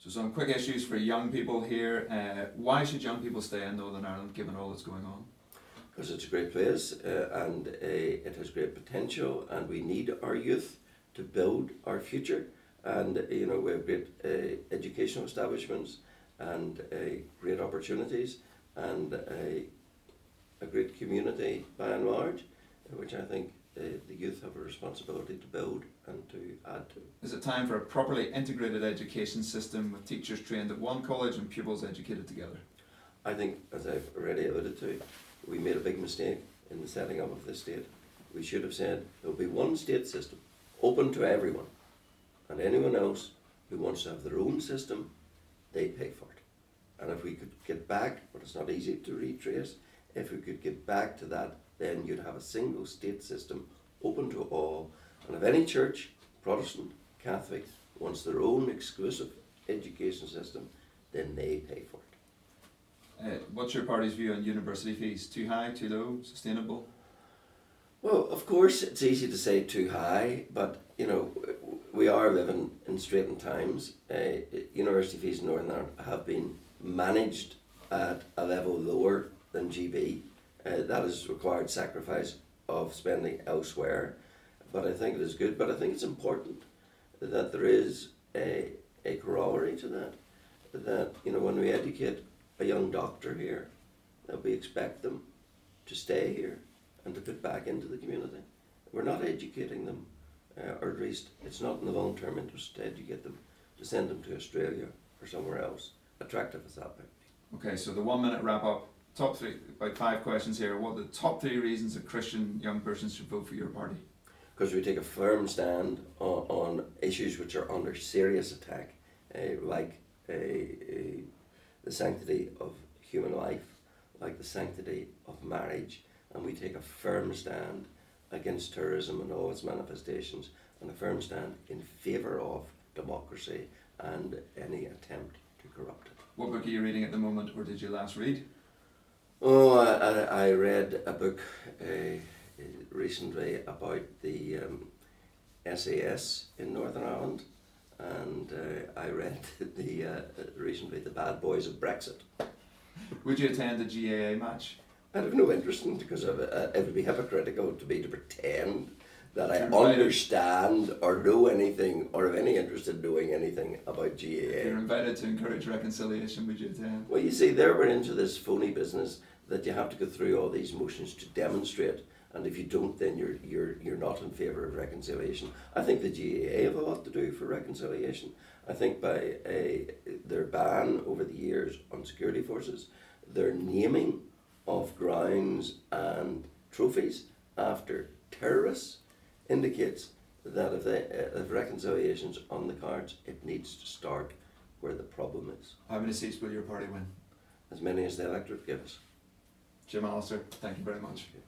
So some quick issues for young people here. Why should young people stay in Northern Ireland given all that's going on? Because it's a great place and it has great potential, and we need our youth to build our future. And we have great educational establishments and great opportunities and a great community by and large, which I think the youth have a responsibility to build and to add to. Is it time for a properly integrated education system with teachers trained at one college and pupils educated together? I think, as I've already alluded to, we made a big mistake in the setting up of this state. We should have said there will be one state system, open to everyone, and anyone else who wants to have their own system, they pay for it. And if we could get back, but it's not easy to retrace, if we could get back to that, then you'd have a single state system open to all. And if any church, Protestant, Catholic, wants their own exclusive education system, then they pay for it. What's your party's view on university fees? Too high, too low, sustainable? Well, of course, it's easy to say too high, but we are living in straitened times. University fees in Northern Ireland have been managed at a level lower than GB. That has required sacrifice of spending elsewhere, but I think it is good. But I think it's important that there is a corollary to that. That when we educate a young doctor here, that we expect them to stay here and to put back into the community. We're not educating them, or at least it's not in the long-term interest to educate them, to send them to Australia or somewhere else, attractive as that might be. Okay, so the 1 minute wrap up. Top three, about 5 questions here. What are the top 3 reasons a Christian young person should vote for your party? Because we take a firm stand on issues which are under serious attack, like the sanctity of human life, like the sanctity of marriage, and we take a firm stand against terrorism and all its manifestations, and a firm stand in favour of democracy and any attempt to corrupt it. What book are you reading at the moment, or did you last read? Oh, I read a book recently about the SAS in Northern Ireland, and I read recently The Bad Boys of Brexit. Would you attend a GAA match? I have no interest in it, because it would be hypocritical to me to pretend that I You're understand or know anything or have any interest in doing anything about GAA. If you're invited to encourage reconciliation, would you attend? Well, you see, there we're into this phony business that you have to go through all these motions to demonstrate, and if you don't, then you're not in favour of reconciliation. I think the GAA have a lot to do for reconciliation. I think by their ban over the years on security forces, their naming of grounds and trophies after terrorists indicates that if reconciliation's on the cards, it needs to start where the problem is. How many seats will your party win? As many as the electorate give us. Jim Allister, thank you very much. Okay.